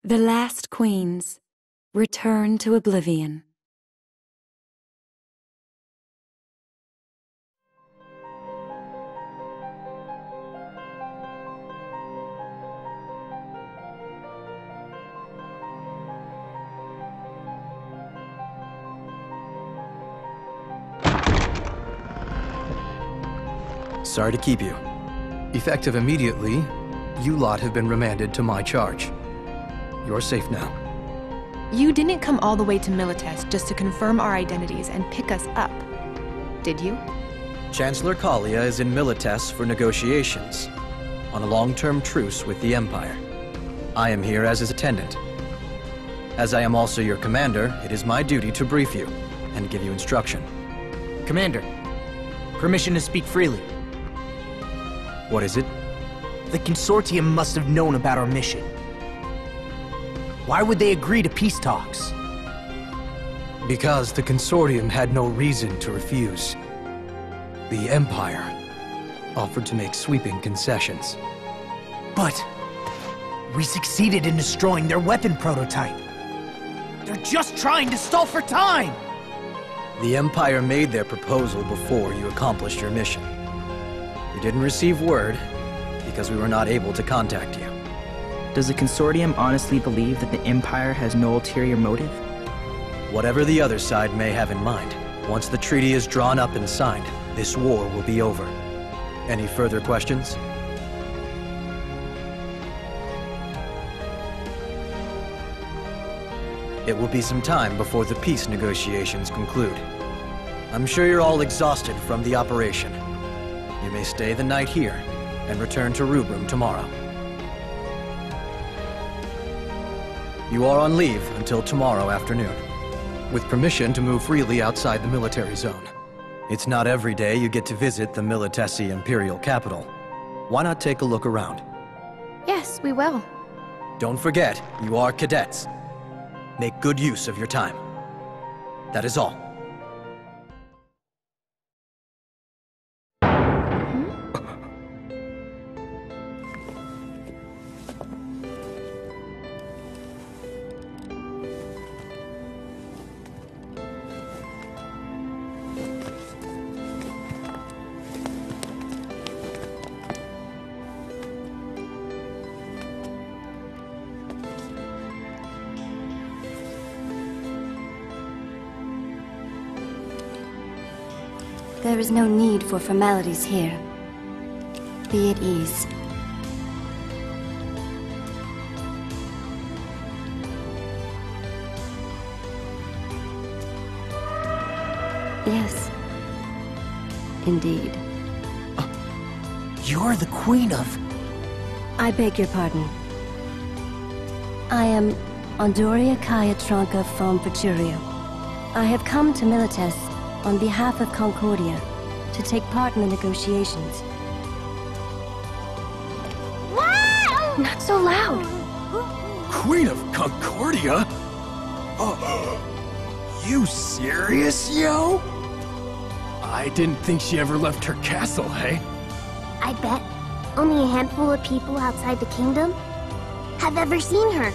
The last queens return to oblivion. Sorry to keep you. Effective immediately, you lot have been remanded to my charge. You're safe now. You didn't come all the way to Milites just to confirm our identities and pick us up, did you? Chancellor Kalia is in Milites for negotiations, on a long-term truce with the Empire. I am here as his attendant. As I am also your commander, it is my duty to brief you and give you instruction. Commander, permission to speak freely. What is it? The Consortium must have known about our mission. Why would they agree to peace talks? Because the Consortium had no reason to refuse. The Empire offered to make sweeping concessions. But we succeeded in destroying their weapon prototype. They're just trying to stall for time! The Empire made their proposal before you accomplished your mission. You didn't receive word because we were not able to contact you. Does the Consortium honestly believe that the Empire has no ulterior motive? Whatever the other side may have in mind, once the treaty is drawn up and signed, this war will be over. Any further questions? It will be some time before the peace negotiations conclude. I'm sure you're all exhausted from the operation. You may stay the night here and return to Rubrum tomorrow. You are on leave until tomorrow afternoon, with permission to move freely outside the military zone. It's not every day you get to visit the Militesi Imperial capital. Why not take a look around? Yes, we will. Don't forget, you are cadets. Make good use of your time. That is all. There is no need for formalities here. Be at ease. Yes. Indeed. You're the Queen of... I beg your pardon. I am Andoria Kaya Tronka from Futurio. I have come to Milites on behalf of Concordia, to take part in the negotiations. Wow! Not so loud! Queen of Concordia? You serious, yo? I didn't think she ever left her castle, hey? I bet only a handful of people outside the kingdom have ever seen her.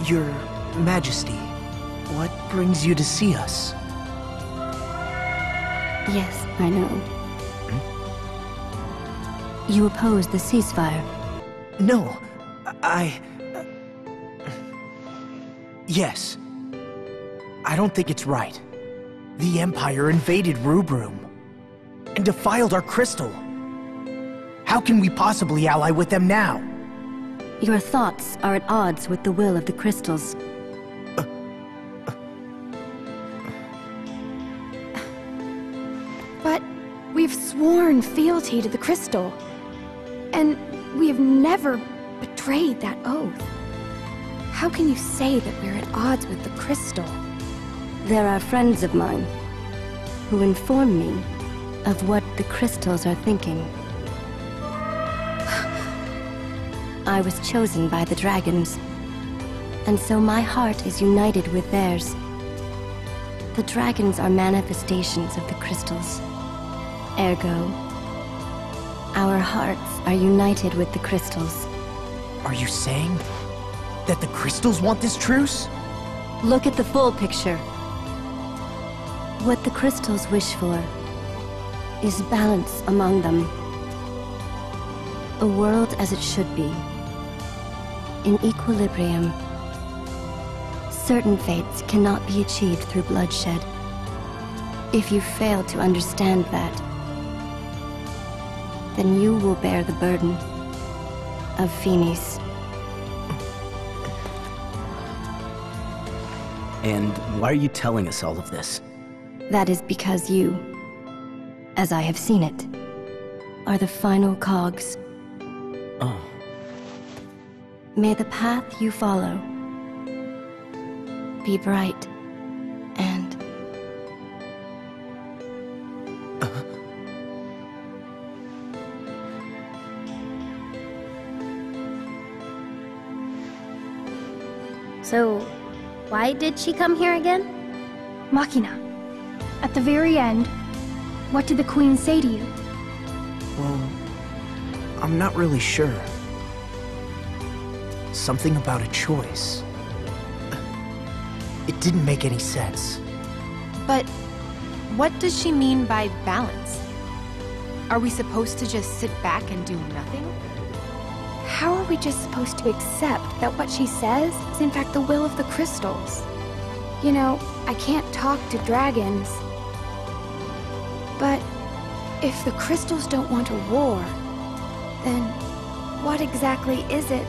Your Majesty, what brings you to see us? Yes, I know. You oppose the ceasefire? No, Yes. I don't think it's right. The Empire invaded Rubrum and defiled our crystal. How can we possibly ally with them now? Your thoughts are at odds with the will of the crystals. But we've sworn fealty to the crystal. And we have never betrayed that oath. How can you say that we're at odds with the crystal? There are friends of mine who inform me of what the crystals are thinking. I was chosen by the dragons, and so my heart is united with theirs. The dragons are manifestations of the crystals. Ergo, our hearts are united with the crystals. Are you saying that the crystals want this truce? Look at the full picture. What the crystals wish for is balance among them. A world as it should be, in equilibrium. Certain fates cannot be achieved through bloodshed. If you fail to understand that, then you will bear the burden of Finis. And why are you telling us all of this? That is because you, as I have seen it, are the final cogs. Oh. May the path you follow be bright and... So, why did she come here again? Machina, at the very end, what did the Queen say to you? Well, I'm not really sure. Something about a choice. It didn't make any sense. But what does she mean by balance? Are we supposed to just sit back and do nothing? How are we just supposed to accept that what she says is in fact the will of the crystals? You know, I can't talk to dragons. But if the crystals don't want a war, then what exactly is it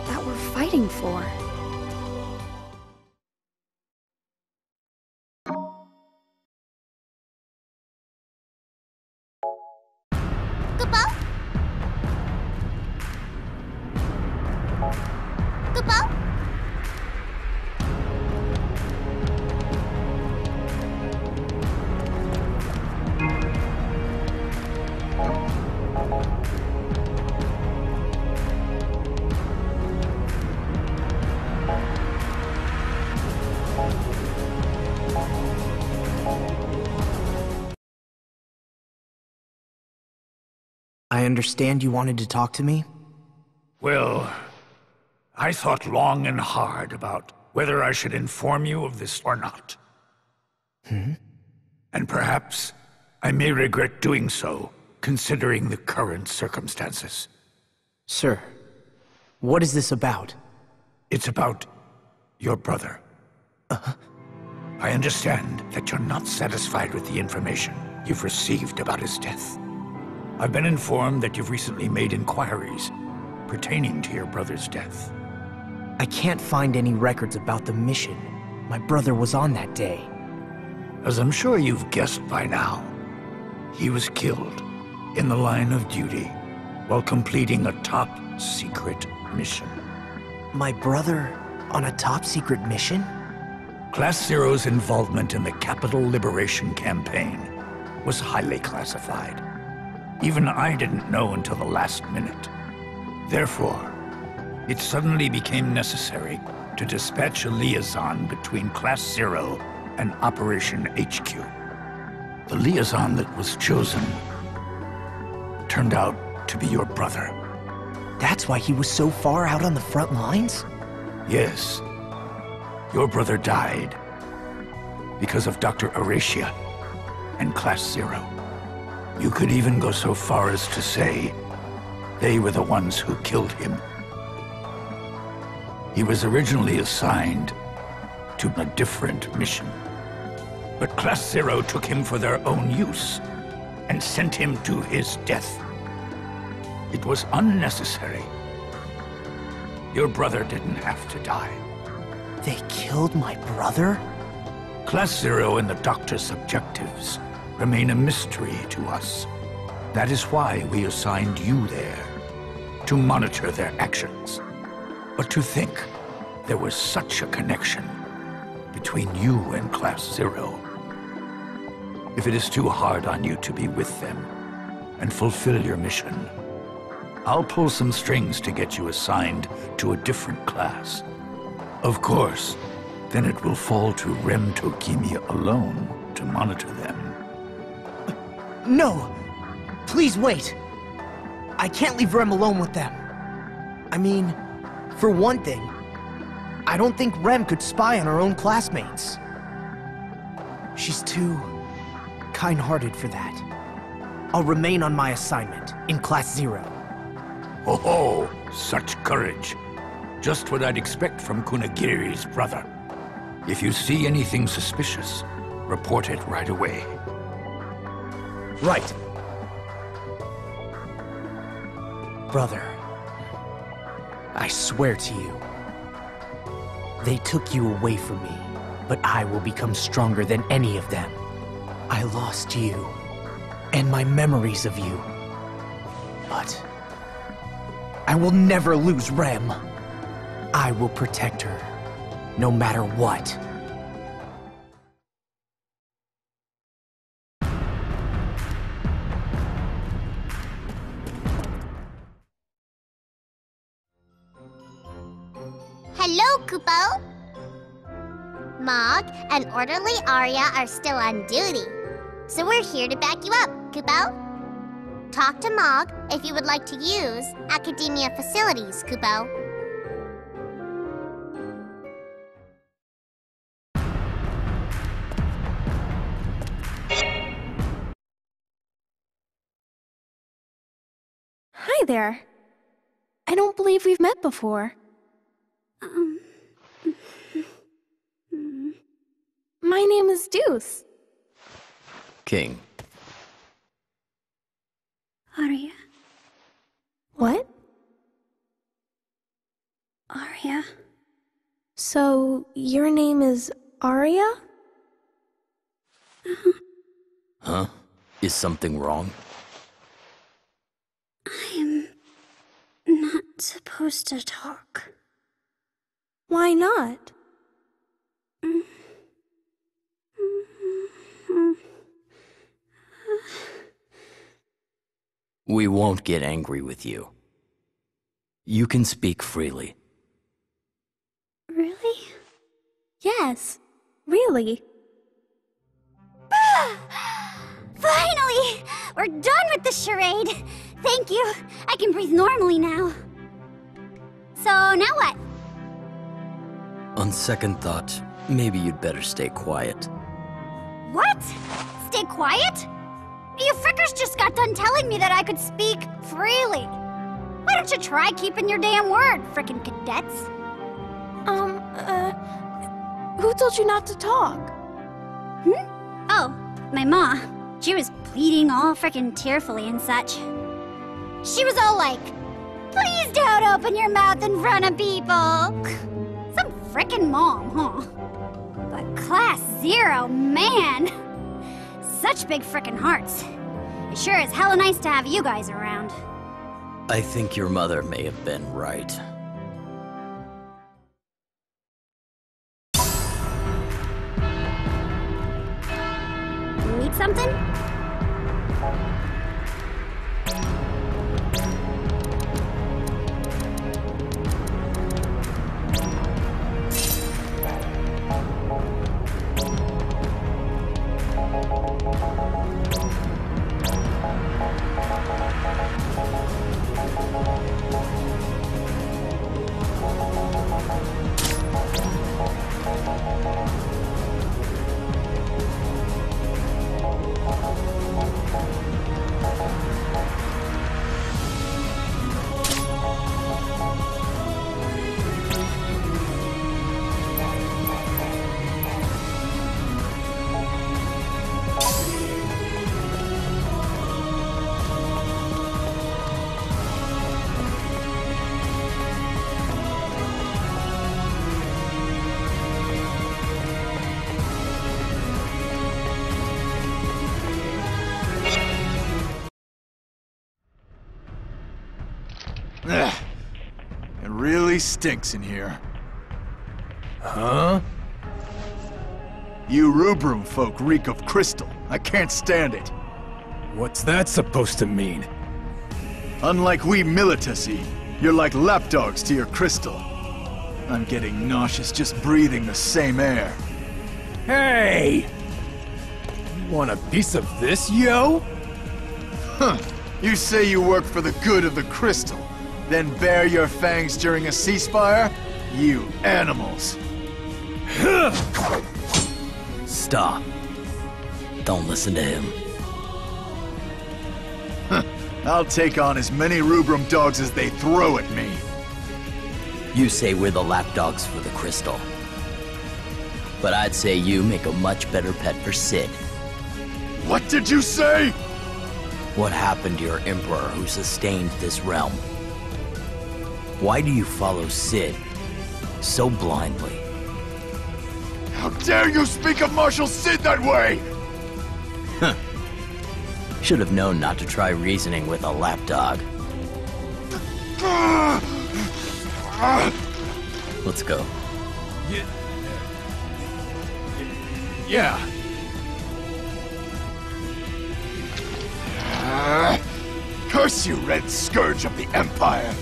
that we're fighting for? Kupo? Kupo? I understand you wanted to talk to me? Well, I thought long and hard about whether I should inform you of this or not. And perhaps I may regret doing so, considering the current circumstances. Sir, what is this about? It's about your brother. I understand that you're not satisfied with the information you've received about his death. I've been informed that you've recently made inquiries pertaining to your brother's death. I can't find any records about the mission my brother was on that day. As I'm sure you've guessed by now, he was killed in the line of duty while completing a top-secret mission. My brother on a top-secret mission? Class Zero's involvement in the Capital Liberation Campaign was highly classified. Even I didn't know until the last minute. Therefore, it suddenly became necessary to dispatch a liaison between Class Zero and Operation HQ. The liaison that was chosen turned out to be your brother. That's why he was so far out on the front lines? Yes. Your brother died because of Dr. Aracia and Class Zero. You could even go so far as to say they were the ones who killed him. He was originally assigned to a different mission, but Class Zero took him for their own use and sent him to his death. It was unnecessary. Your brother didn't have to die. They killed my brother? Class Zero and the Doctor's objectives remain a mystery to us. That is why we assigned you there, to monitor their actions. But to think there was such a connection between you and Class Zero. If it is too hard on you to be with them and fulfill your mission, I'll pull some strings to get you assigned to a different class. Of course, then it will fall to Rem Tokimia alone to monitor them. No! Please wait! I can't leave Rem alone with them. I mean, for one thing, I don't think Rem could spy on her own classmates. She's too kind-hearted for that. I'll remain on my assignment in Class 0. Oh, such courage. Just what I'd expect from Kunagiri's brother. If you see anything suspicious, report it right away. Right. Brother, I swear to you, they took you away from me, but I will become stronger than any of them. I lost you, and my memories of you. But I will never lose Rem. I will protect her, no matter what. Hello, Kupo! Mog and Orderly Arya are still on duty, so we're here to back you up, Kupo. Talk to Mog if you would like to use Academia facilities, Kupo. Hi there. I don't believe we've met before. My name is Deuce. King. Arya. What? Arya. So, your name is Arya? Huh? Is something wrong? I'm not supposed to talk. Why not? We won't get angry with you. You can speak freely. Really? Yes, really. Finally! We're done with the charade! Thank you! I can breathe normally now. So, now what? On second thought, maybe you'd better stay quiet. What? Stay quiet? You frickers just got done telling me that I could speak freely. Why don't you try keeping your damn word, frickin' cadets? Who told you not to talk? Oh, my ma. She was pleading all frickin' tearfully and such. She was all like, please don't open your mouth in front of people. Some frickin' mom, huh? But Class 0, man! Such big frickin' hearts. It sure is hella nice to have you guys around. I think your mother may have been right. Need something? Ugh. It really stinks in here. Huh? You Rubrum folk reek of crystal. I can't stand it. What's that supposed to mean? Unlike we Militasi, you're like lapdogs to your crystal. I'm getting nauseous just breathing the same air. Hey! You want a piece of this, yo? Huh. You say you work for the good of the crystal. then bare your fangs during a ceasefire? You animals. Stop. Don't listen to him. I'll take on as many Rubrum dogs as they throw at me. You say we're the lapdogs for the crystal. But I'd say you make a much better pet for Sid. What did you say? What happened to your emperor who sustained this realm? Why do you follow Sid so blindly? How dare you speak of Marshal Sid that way? Huh. Should have known not to try reasoning with a lapdog. Let's go. Yeah. Curse you, Red Scourge of the Empire!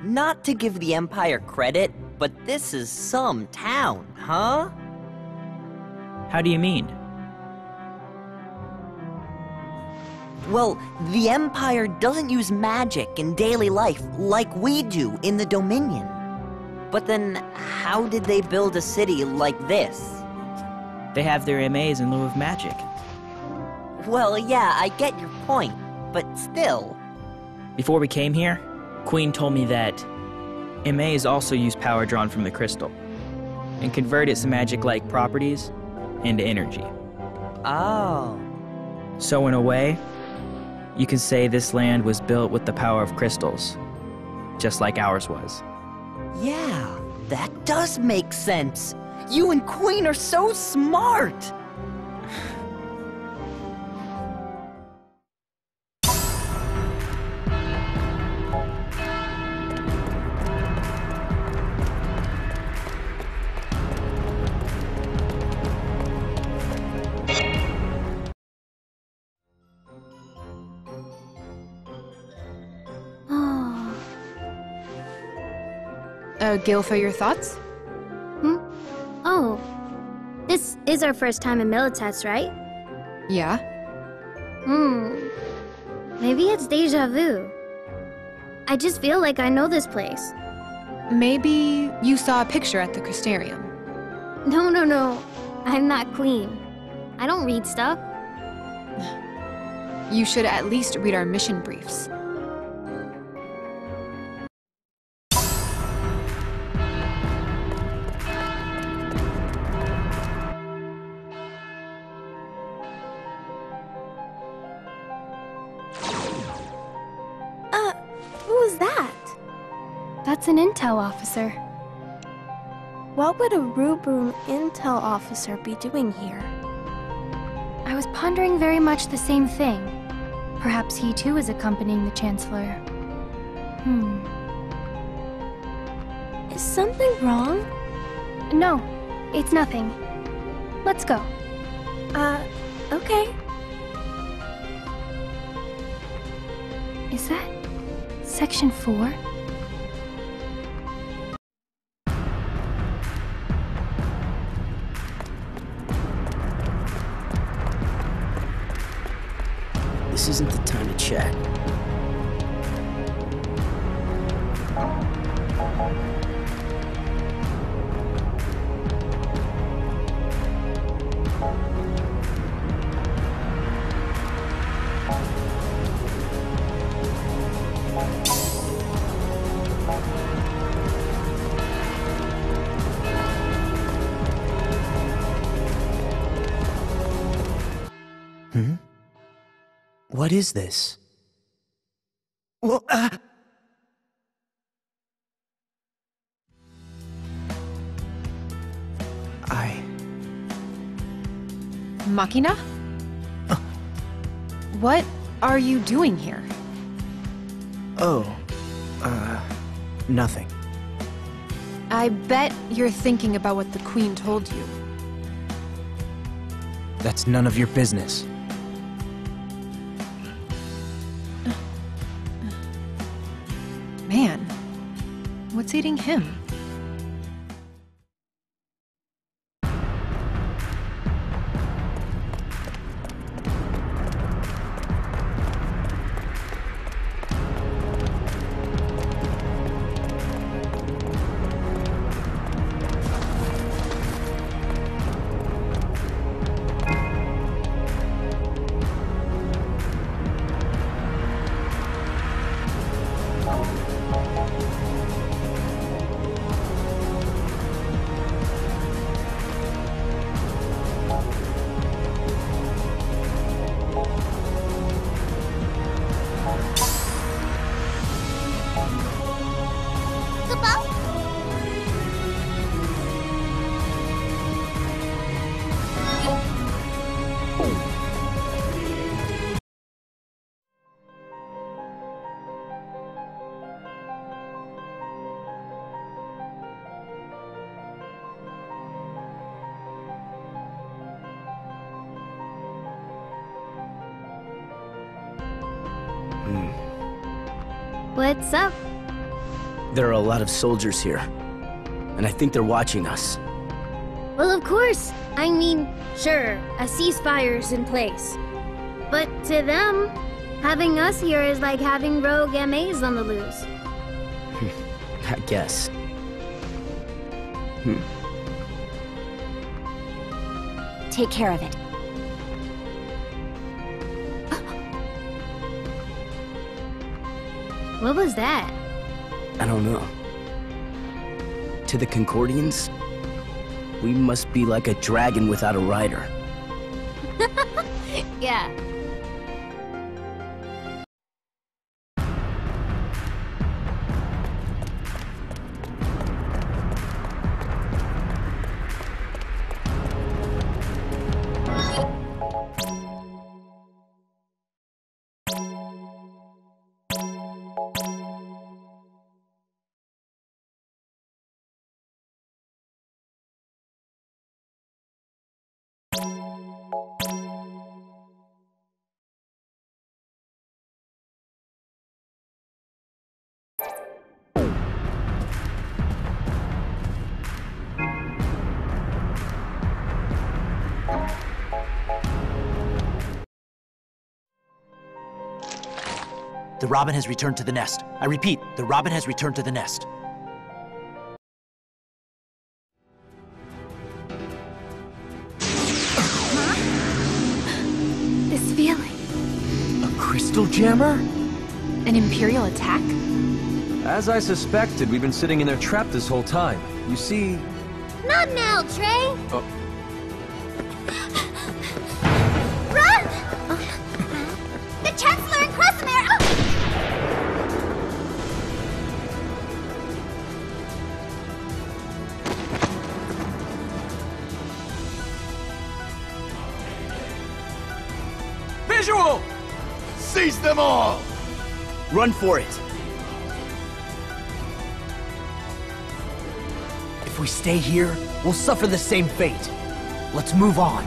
Not to give the Empire credit, but this is some town, huh? How do you mean? Well, the Empire doesn't use magic in daily life like we do in the Dominion. But then, how did they build a city like this? They have their MAs in lieu of magic. Well, yeah, I get your point, but still. Before we came here, Queen told me that MAs also use power drawn from the crystal and convert its magic-like properties into energy. Oh. So in a way, you can say this land was built with the power of crystals, just like ours was. Yeah, that does make sense. You and Queen are so smart! Gilfa, your thoughts? Oh. This is our first time in Milites, right? Yeah. Maybe it's deja vu. I just feel like I know this place. Maybe you saw a picture at the Crystarium. No. I'm not Queen. I don't read stuff. You should at least read our mission briefs. Who's that? That's an intel officer. What would a Rubrum intel officer be doing here? I was pondering very much the same thing. Perhaps he too is accompanying the Chancellor. Is something wrong? No, it's nothing. Let's go. Okay. Is that Section 4? This isn't the time to chat. What is this? Well, Machina? What are you doing here? Nothing. I bet you're thinking about what the Queen told you. That's none of your business. Man, what's eating him? What's up? There are a lot of soldiers here, and I think they're watching us. Well, of course. I mean, sure, a ceasefire's in place. But to them, having us here is like having rogue MAs on the loose. I guess. Take care of it. What was that? I don't know. To the Concordians, we must be like a dragon without a rider. Yeah. The robin has returned to the nest. I repeat, the robin has returned to the nest. This feeling. A crystal jammer? An Imperial attack? As I suspected, we've been sitting in their trap this whole time. You see... Not now, Trey! Oh. Run! The Chancellor and Krasimir! Visual! Seize them all! Run for it! If we stay here, we'll suffer the same fate. Let's move on.